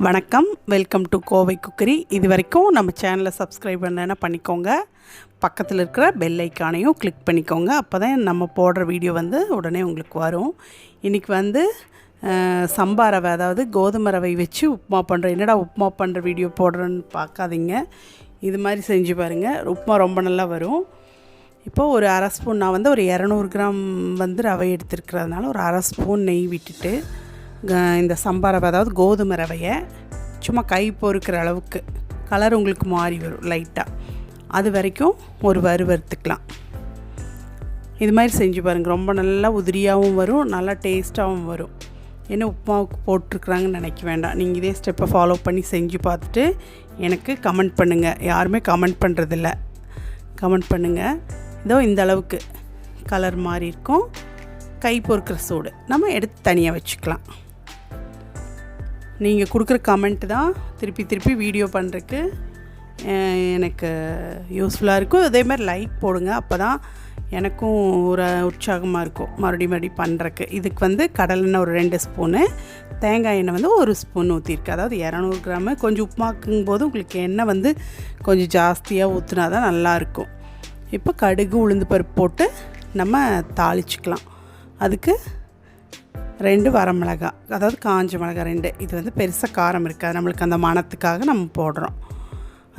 வணக்கம், welcome to Kovai cookery. இது வரைக்கும் நம்ம சேனலை சப்ஸ்கிரைப் பண்ணலைன்னா பண்ணிக்கோங்க. பக்கத்தில் இருக்கிற பெல் ஐக்கானையும் கிளிக் பண்ணிக்கோங்க. அப்போ தான் நம்ம போடுற வீடியோ உடனே உங்களுக்கு வரும். இன்றைக்கி சம்பா ரவை, அதாவது கோதுமை ரவை வச்சு உப்புமா பண்ணுறேன். என்னடா உப்புமா பண்ணுற வீடியோ போடுறேன்னு பார்க்காதீங்க, இது மாதிரி செஞ்சு பாருங்கள். உப்புமா ரொம்ப நல்லா வரும். இப்போது ஒரு அரை ஸ்பூன், நான் ஒரு 200 கிராம் ரவை எடுத்துருக்கிறதுனால ஒரு அரை ஸ்பூன் நெய் விட்டுட்டு இந்த சம்பா ரவை, அதாவது கோதுமை ரவையை சும்மா கை பொறுக்கிற அளவுக்கு கலர் உங்களுக்கு மாறி வரும் லைட்டாக, அது வரைக்கும் ஒரு வறுத்துக்கலாம். இது மாதிரி செஞ்சு பாருங்கள். ரொம்ப நல்லா உதிரியாகவும் வரும், நல்லா டேஸ்ட்டாகவும் வரும். என்ன உப்புமாவுக்கு போட்டிருக்குறாங்கன்னு நினைக்க வேண்டாம். நீங்கள் இதே ஸ்டெப்பை ஃபாலோ பண்ணி செஞ்சு பார்த்துட்டு எனக்கு கமெண்ட் பண்ணுங்கள். யாருமே கமெண்ட் பண்ணுறதில்ல, கமெண்ட் பண்ணுங்கள். இதோ இந்த அளவுக்கு கலர் மாறி இருக்கும். கை பொறுக்கிற சூடு நம்ம எடுத்து தனியாக வச்சுக்கலாம். நீங்கள் கொடுக்குற கமெண்ட் தான் திருப்பி வீடியோ பண்ணுறதுக்கு எனக்கு யூஸ்ஃபுல்லாக இருக்கும். அதே மாதிரி லைக் போடுங்க, அப்போ தான் எனக்கும் ஒரு உற்சாகமாக இருக்கும் மறுபடியும் பண்ணுறக்கு. இதுக்கு கடலெண்ணெய் ஒரு 2 ஸ்பூனு, தேங்காய் எண்ணெய் 1 ஸ்பூன் ஊற்றிருக்கு. அதாவது 200 கிராமு. கொஞ்சம் உப்புமாக்கும் போது உங்களுக்கு எண்ணெய் கொஞ்சம் ஜாஸ்தியாக ஊற்றினா தான் நல்லாயிருக்கும். இப்போ கடுகு உளுந்து பருப்பு போட்டு நம்ம தாளிச்சிக்கலாம். அதுக்கு 2 வரமிளகாய், அதாவது காஞ்ச மிளகாய் 2. இது பெருசாக காரம் இருக்காது, நம்மளுக்கு அந்த மணத்துக்காக நம்ம போடுறோம்.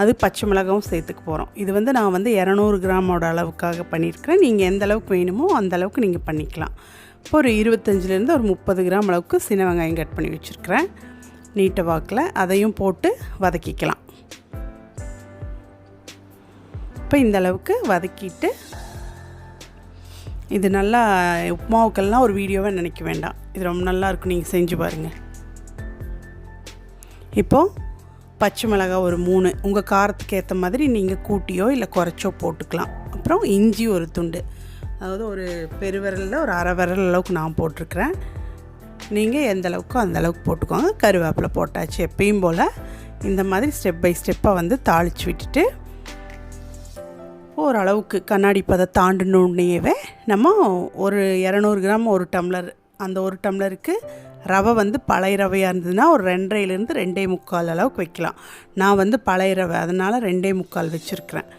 அது பச்சை மிளகாவும் சேர்த்துக்க போகிறோம். இது நான் 200 கிராமோட அளவுக்காக பண்ணியிருக்கிறேன். நீங்கள் எந்த அளவுக்கு வேணுமோ அந்த அளவுக்கு நீங்கள் பண்ணிக்கலாம். இப்போ ஒரு 25லேருந்து ஒரு 30 கிராம் அளவுக்கு சின்ன வெங்காயம் கட் பண்ணி வச்சுருக்கிறேன் நீட்டை வாக்கில். அதையும் போட்டு வதக்கிக்கலாம். இப்போ இந்த அளவுக்கு வதக்கிட்டு, இது நல்லா உப்புமாவுக்கெல்லாம் ஒரு வீடியோவை நினைக்க வேண்டாம், இது ரொம்ப நல்லாயிருக்கும். நீங்கள் செஞ்சு பாருங்கள். இப்போது பச்சை மிளகாய் ஒரு 3, உங்கள் காரத்துக்கு ஏற்ற மாதிரி நீங்கள் கூட்டியோ இல்லை குறைச்சோ போட்டுக்கலாம். அப்புறம் இஞ்சி ஒரு துண்டு, அதாவது ஒரு பெருவிரலில் ஒரு அரை விரல் அளவுக்கு நான் போட்டிருக்கிறேன். நீங்கள் எந்த அளவுக்கோ அந்த அளவுக்கு போட்டுக்கோங்க. கருவேப்பிலை போட்டாச்சு. எப்பயும் போல் இந்த மாதிரி ஸ்டெப் பை ஸ்டெப்பாக தாளித்து விட்டுட்டு, ஓரளவுக்கு கண்ணாடி பதை தாண்டினோடனேவே நம்ம ஒரு 200 கிராம் 1 டம்ளர், அந்த 1 டம்ளருக்கு ரவை பழைய ரவையாக இருந்ததுன்னா ஒரு 2.5லேருந்து 2.25 அளவுக்கு வைக்கலாம். நான் பழைய ரவை, அதனால் 2.25 வச்சுருக்கிறேன்.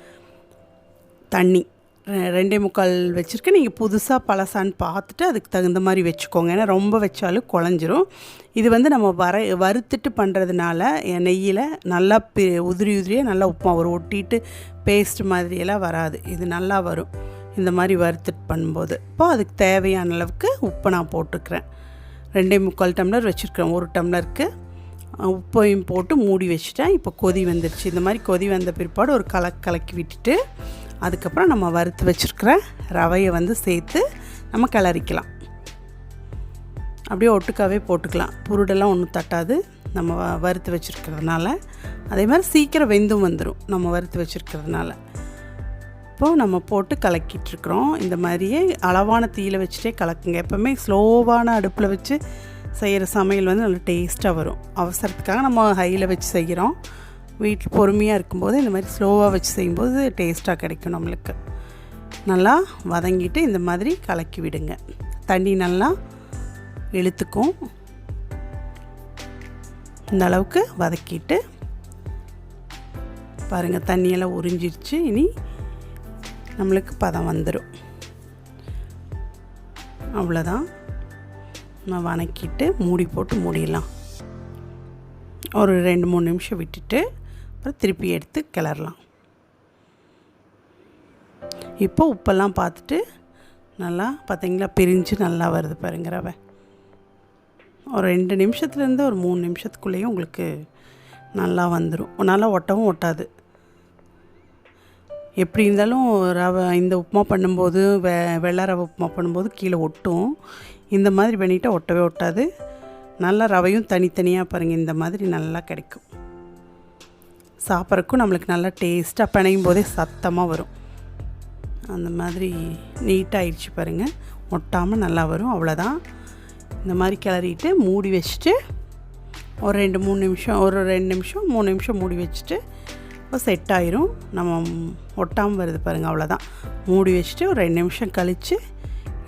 தண்ணி 2.25 வச்சுருக்கேன். நீங்கள் புதுசாக பழசான்னு பார்த்துட்டு அதுக்கு தகுந்த மாதிரி வச்சுக்கோங்க. ஏன்னா ரொம்ப வச்சாலும் குழஞ்சிரும். இது நம்ம வறுத்துட்டு பண்ணுறதுனால நெய்யில் நல்லா உதிரியாக நல்லா உப்புமா வரும். ஒட்டிட்டு பேஸ்ட் மாதிரியெல்லாம் வராது, இது நல்லா வரும் இந்த மாதிரி வறுத்துட்டு பண்ணும்போது. இப்போ அதுக்கு தேவையான அளவுக்கு உப்பை நான் போட்டுக்கிறேன். 2.25 டம்ளர் வச்சுருக்கிறேன். 1 டம்ளருக்கு உப்பையும் போட்டு மூடி வச்சுட்டேன். இப்போ கொதி வந்துருச்சு. இந்த மாதிரி கொதி வந்த பிற்பாடு ஒரு கலக்கி விட்டுட்டு, அதுக்கப்புறம் நம்ம வறுத்து வச்சுருக்கிற ரவையை சேர்த்து நம்ம கிளறிக்கலாம். அப்படியே ஒட்டுக்காவே போட்டுக்கலாம், புருடெல்லாம் ஒன்றும் தட்டாது நம்ம வறுத்து வச்சுருக்கிறதுனால. அதே மாதிரி சீக்கிரம் வெந்தும் வந்துடும் நம்ம வறுத்து வச்சுருக்கிறதுனால. இப்போது நம்ம போட்டு கலக்கிட்டுருக்குறோம். இந்த மாதிரியே அளவான தீயில் வச்சுட்டே கலக்குங்க. எப்போவுமே ஸ்லோவான அடுப்பில் வச்சு செய்கிற சமையல் நல்லா டேஸ்ட்டாக வரும். அவசரத்துக்காக நம்ம ஹையில் வச்சு செய்கிறோம். வீட்டில் பொறுமையாக இருக்கும்போது இந்த மாதிரி ஸ்லோவாக வச்சு செய்யும்போது டேஸ்ட்டாக கிடைக்கும் நம்மளுக்கு. நல்லா வதங்கிட்டு இந்த மாதிரி கலக்கி விடுங்க. தண்ணி நல்லா இழுத்துக்கும். இந்த அளவுக்கு வதக்கிட்டு பாருங்கள், தண்ணியெல்லாம் உறிஞ்சிருச்சு. இனி நம்மளுக்கு பதம் வந்துடும். அவ்வளோதான். நான் வதக்கிட்டு மூடி போட்டு மூடிடலாம். ஒரு 2-3 நிமிஷம் விட்டுட்டு அப்புறம் திருப்பி எடுத்து கிளறலாம். இப்போ உப்பெல்லாம் பார்த்துட்டு நல்லா பார்த்தீங்களா, பிரிஞ்சு நல்லா வருது பாருங்க ரவை. ஒரு 2 நிமிஷத்துலேருந்து ஒரு 3 நிமிஷத்துக்குள்ளேயும் உங்களுக்கு நல்லா வந்துடும். நல்லா ஒட்டவும் ஒட்டாது. எப்படி இருந்தாலும் ரவை இந்த உப்புமா பண்ணும்போது வெள்ளை ரவை உப்புமா பண்ணும்போது கீழே ஒட்டும். இந்த மாதிரி பண்ணிட்டால் ஒட்டவே ஒட்டாது. நல்லா ரவையும் தனித்தனியாக பாருங்கள், இந்த மாதிரி நல்லா கிடைக்கும். சாப்பிட்றக்கும் நம்மளுக்கு நல்லா டேஸ்ட்டாக பிணையும் போதே சத்தமாக வரும். அந்த மாதிரி நீட்டாகிடுச்சு பாருங்கள், ஒட்டாமல் நல்லா வரும். அவ்வளோதான். இந்த மாதிரி கிளறிட்டு மூடி வச்சுட்டு ஒரு 2-3 நிமிஷம், ஒரு 2 நிமிஷம் 3 நிமிஷம் மூடி வச்சுட்டு இப்போ செட் ஆயிரும். நம்ம ஒட்டாமல் வருது பாருங்கள், அவ்வளோதான். மூடி வச்சுட்டு ஒரு 2 நிமிஷம் கழித்து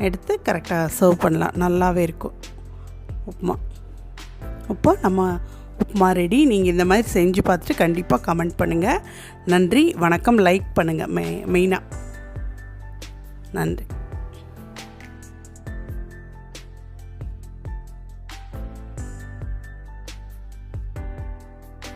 எடுத்து கரெக்டாக சர்வ் பண்ணலாம். நல்லாவே இருக்கும் உப்புமா. இப்போ நம்ம உப்புமா ரெடி. நீங்கள் இந்த மாதிரி செஞ்சு பார்த்துட்டு கண்டிப்பாக கமெண்ட் பண்ணுங்கள். நன்றி, வணக்கம். லைக் பண்ணுங்கள் மெயினாக. நன்றி.